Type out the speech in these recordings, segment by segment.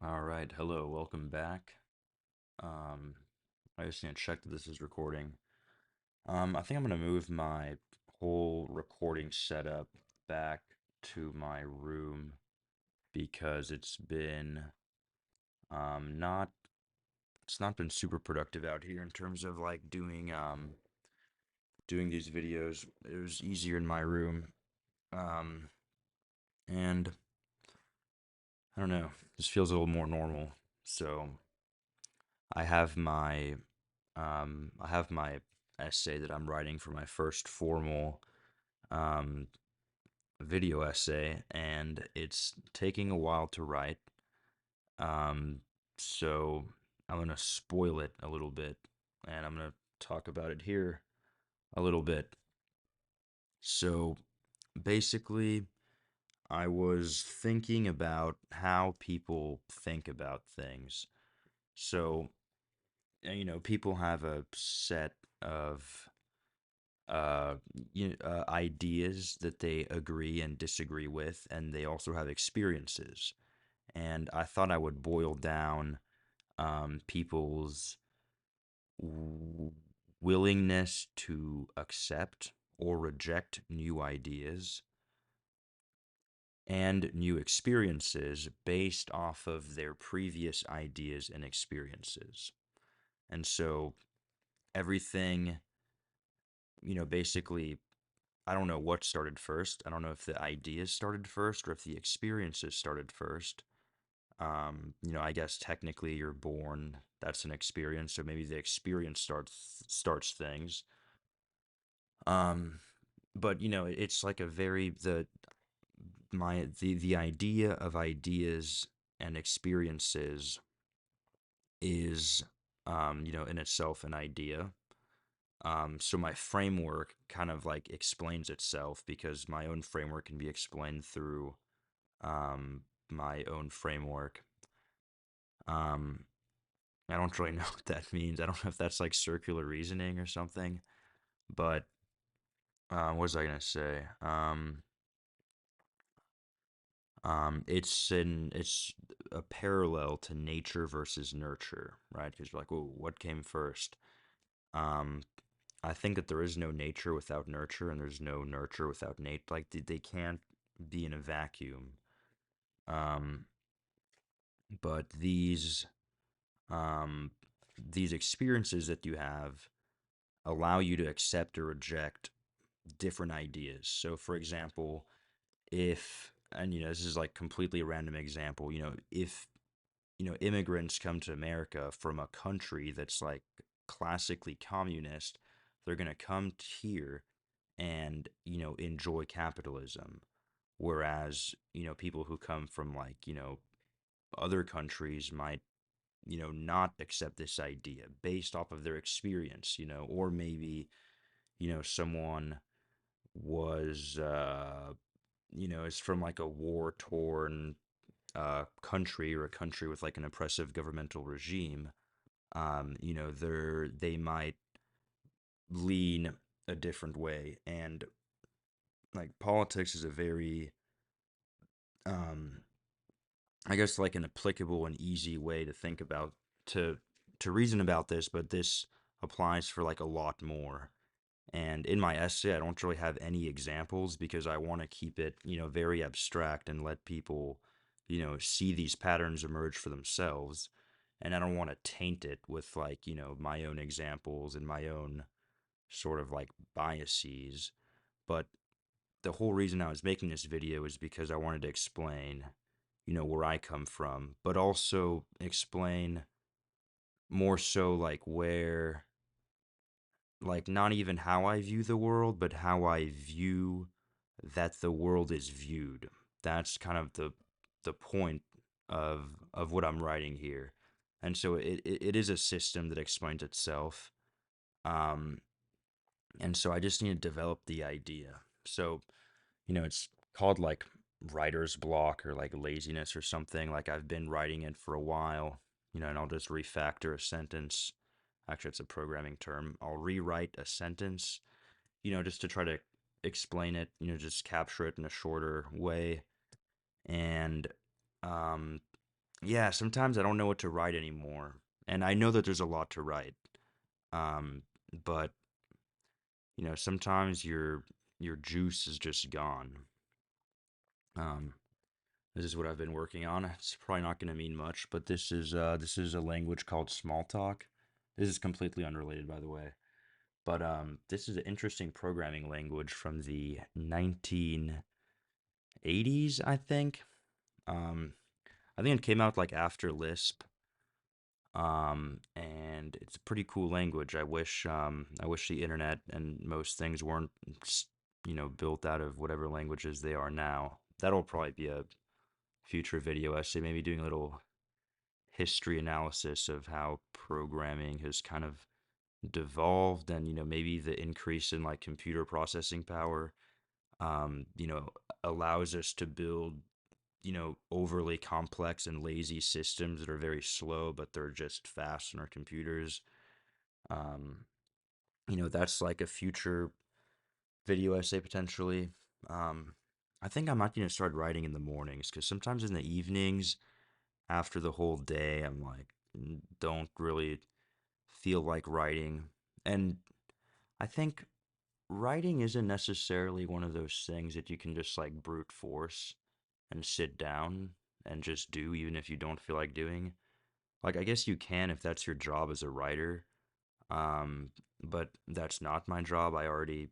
All right, hello, welcome back. Um, I just need to check that this is recording. I think I'm gonna move my whole recording setup back to my room because not it's not been super productive out here in terms of like doing these videos. It was easier in my room. Um, and I don't know, this feels a little more normal. So I have my I have my essay that I'm writing for my first formal um, video essay, and it's taking a while to write. Um, so I'm gonna spoil it a little bit, and I'm gonna talk about it here a little bit. So basically, I was thinking about how people think about things. So, people have a set of uh, ideas that they agree and disagree with, and they also have experiences. And I thought I would boil down people's w- willingness to accept or reject new ideas and new experiences based off of their previous ideas and experiences. And so everything, basically I don't know what started first. I don't know if the ideas started first or if the experiences started first. I guess technically you're born, that's an experience, so maybe the experience starts things. Um, but it's like a very the idea of ideas and experiences is in itself an idea. So my framework kind of like explains itself because my own framework can be explained through um, my own framework. Um, I don't really know what that means. I don't know if that's like circular reasoning or something, but what was I gonna say? It's a parallel to nature versus nurture, right? Because you're like, well, what came first? Um, I think that there is no nature without nurture, and there's no nurture without nat. Like they can't be in a vacuum. Um, but um, these experiences that you have allow you to accept or reject different ideas. So, for example, if and this is like completely a random example. If immigrants come to America from a country that's like classically communist, they're gonna come here and enjoy capitalism. Whereas people who come from like other countries might not accept this idea based off of their experience, or maybe someone was is from like a war torn country or a country with like an oppressive governmental regime. They might lean a different way, and like politics is a very um I guess like an applicable and easy way to think about to to reason about this, but this applies for like a lot more. And in my essay, I don't really have any examples because I want to keep it, very abstract and let people, see these patterns emerge for themselves. And I don't want to taint it with like, my own examples and my own sort of like biases. But the whole reason I was making this video is because I wanted to explain, where I come from, but also explain more so like where like not even how I view the world, but how I view that the world is viewed. That's kind of the point of what I'm writing here. And so it is a system that explains itself. Um, and so I just need to develop the idea. So, it's called like writer's block or like laziness or something. Like I've been writing it for a while, and I'll just refactor a sentence. Actually, it's a programming term. I'll rewrite a sentence, just to try to explain it, just capture it in a shorter way. And um, Yeah, sometimes I don't know what to write anymore. And I know that there's a lot to write. Um, but sometimes your juice is just gone. Um, this is what I've been working on. It's probably not going to mean much, but this is a language called Smalltalk. This is completely unrelated, by the way. But this is an interesting programming language from the 1980s, I think. Um, I think it came out like after Lisp. And it's a pretty cool language. I wish the internet and most things weren't, built out of whatever languages they are now. That'll probably be a future video essay, maybe doing a little history analysis of how programming has kind of devolved and, maybe the increase in like computer processing power, um, you know, allows us to build, overly complex and lazy systems that are very slow, but they're just fast on our computers. Um, that's like a future video essay potentially. Um, I think I might start writing in the mornings because sometimes in the evenings after the whole day, I'm like, don't really feel like writing. And I think writing isn't necessarily one of those things that you can just like brute force and sit down and just do, even if you don't feel like doing. Like, I guess you can if that's your job as a writer. Um, but that's not my job. I already,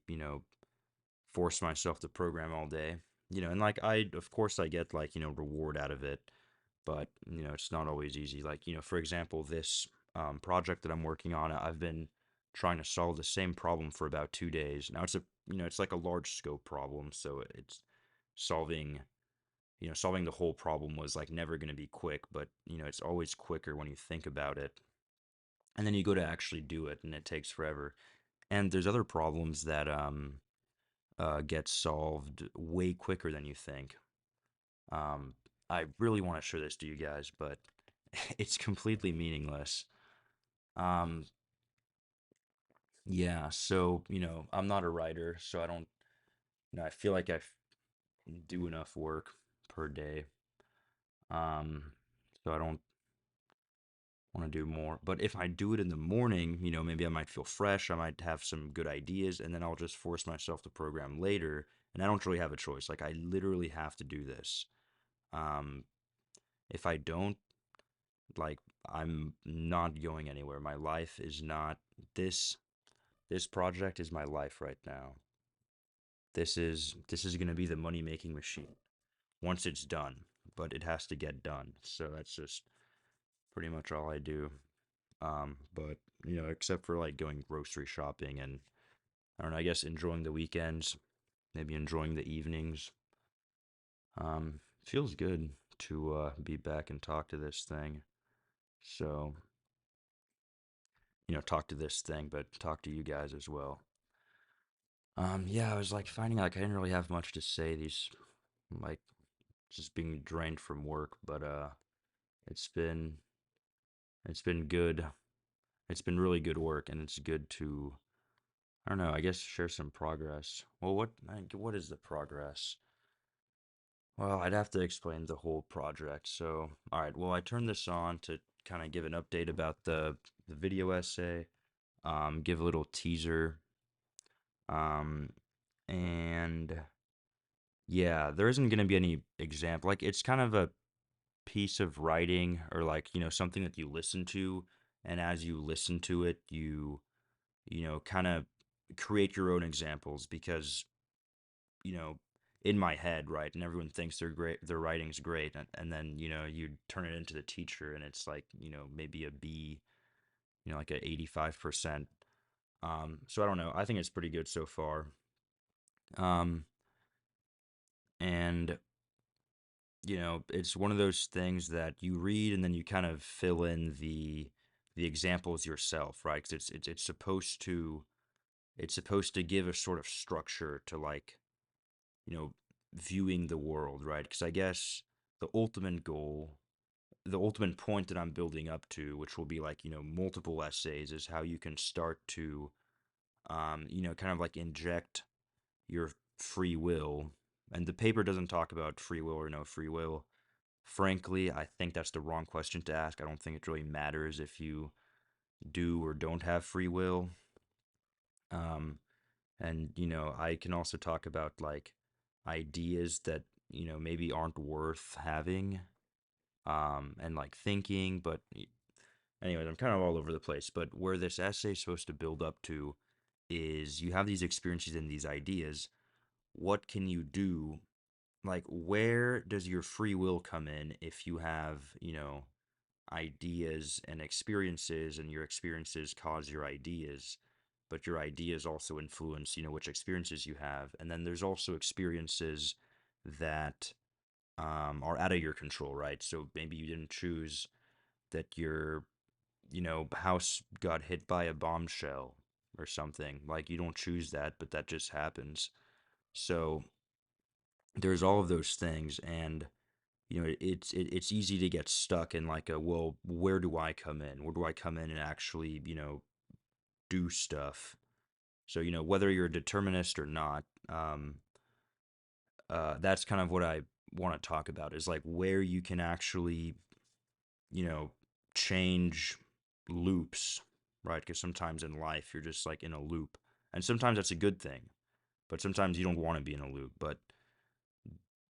force myself to program all day. And like of course I get like, reward out of it, but it's not always easy. Like, for example, this project that I'm working on, I've been trying to solve the same problem for about 2 days. Now it's like a large scope problem, so it's solving, solving the whole problem was like never going to be quick, but it's always quicker when you think about it. And then you go to actually do it and it takes forever. And there's other problems that get solved way quicker than you think. Um, I really want to show this to you guys, but it's completely meaningless. Um, yeah, so, I'm not a writer, so I don't, I feel like do enough work per day. Um, so I don't want to do more. But if I do it in the morning, maybe I might feel fresh, I might have some good ideas, and then I'll just force myself to program later. And I don't really have a choice. Like, I literally have to do this. Um, if I don't, like, I'm not going anywhere. My life is not this this project is my life right now. This is going to be the money making machine once it's done, but it has to get done. So that's just pretty much all I do. But except for like going grocery shopping and I don't know, I guess enjoying the weekends, maybe enjoying the evenings. Feels good to be back and talk to this thing. So, talk to this thing, but talk to you guys as well. Yeah, I was like finding like I didn't really have much to say. These like just being drained from work, but it's been it's been good. It's been really good work, and it's good to I don't know. I guess share some progress. Well, what is the progress? Well, I'd have to explain the whole project. So, all right. Well, I turned this on to kind of give an update about the video essay. Give a little teaser. Um, and yeah, there isn't going to be any example. Like, it's kind of a piece of writing or like, something that you listen to. And as you listen to it, kind of create your own examples because, you know, in my head, right? And everyone thinks they're great, their writing's great. And then, you turn it into the teacher and it's like, maybe a B, like a 85%. So I don't know. I think it's pretty good so far. Um, and it's one of those things that you read and then you kind of fill in the examples yourself, right? Because it's supposed to give a sort of structure to like you know viewing the world, right? Because I guess the ultimate goal, the ultimate point that I'm building up to, which will be like multiple essays, is how you can start to kind of like inject your free will. And the paper doesn't talk about free will or no free will, Frankly, I think that's the wrong question to ask. I don't think it really matters if you do or don't have free will. Um, and I can also talk about like ideas that maybe aren't worth having, and like thinking. But anyways, I'm kind of all over the place. But where this essay is supposed to build up to is you have these experiences and these ideas. What can you do? Like, where does your free will come in if you have, ideas and experiences, and your experiences cause your ideas, but your ideas also influence, which experiences you have. And then there's also experiences that are out of your control, right? So maybe you didn't choose that your, house got hit by a bombshell or something. Like, you don't choose that, but that just happens. So there's all of those things, and it's easy to get stuck in like a, well, where do I come in? Where do I come in and actually, do stuff? So, whether you're a determinist or not, that's kind of what I want to talk about, is like where you can actually, you know, change loops, right? Because sometimes in life you're just like in a loop, and sometimes that's a good thing, but sometimes you don't want to be in a loop. But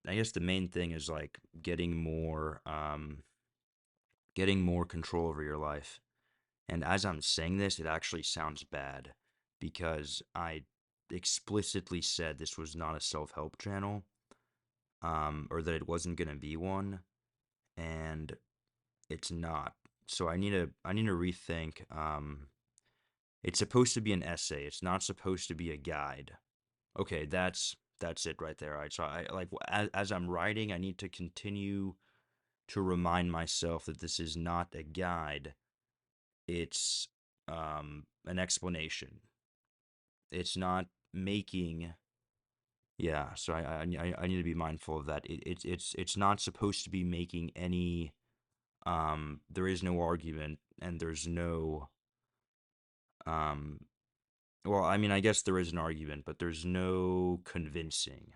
I guess the main thing is like getting more control over your life. And as I'm saying this, it actually sounds bad because I explicitly said this was not a self-help channel, or that it wasn't going to be one, and it's not. So I need to rethink. It's supposed to be an essay. It's not supposed to be a guide. Okay, that's it right there. All right. So I like, as I'm writing, I need to continue to remind myself that this is not a guide. It's an explanation. It's not making. Yeah, so I need to be mindful of that. It's not supposed to be making any. There is no argument, and there's no. um well, I mean, I guess there is an argument, but there's no convincing.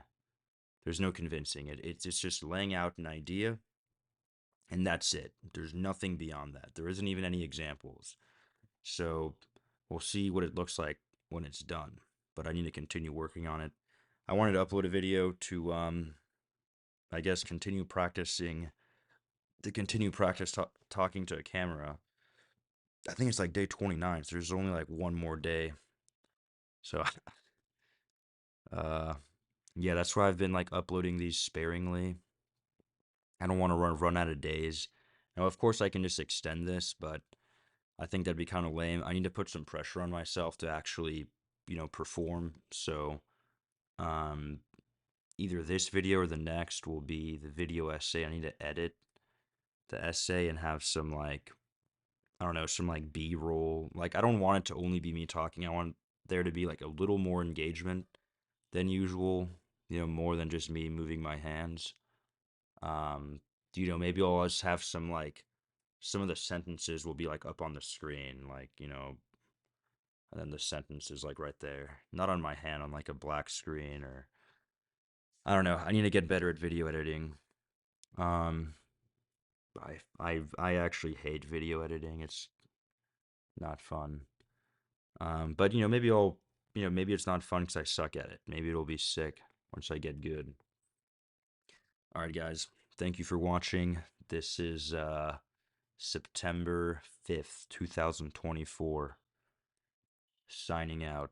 There's no convincing it. It's just laying out an idea, and that's it. There's nothing beyond that. There isn't even any examples. So we'll see what it looks like when it's done. But I need to continue working on it. I wanted to upload a video to, I guess, continue practice talking to a camera. I think it's like day 29, so there's only like one more day. So, uh, yeah, that's why I've been like uploading these sparingly. I don't want to run out of days. Now, of course, I can just extend this, but I think that'd be kind of lame. I need to put some pressure on myself to actually, perform. So, um, either this video or the next will be the video essay. I need to edit the essay and have some like, I don't know, some like B-roll. Like, I don't want it to only be me talking. I want there to be like a little more engagement than usual, more than just me moving my hands. Um, maybe I'll just have some like, some of the sentences will be like up on the screen, like, and then the sentence is like right there, not on my hand, on like a black screen. Or I don't know. I need to get better at video editing. Um, I actually hate video editing. It's not fun. But maybe it's not fun because I suck at it. Maybe it'll be sick once I get good. All right, guys. Thank you for watching. This is September 5th, 2024. Signing out.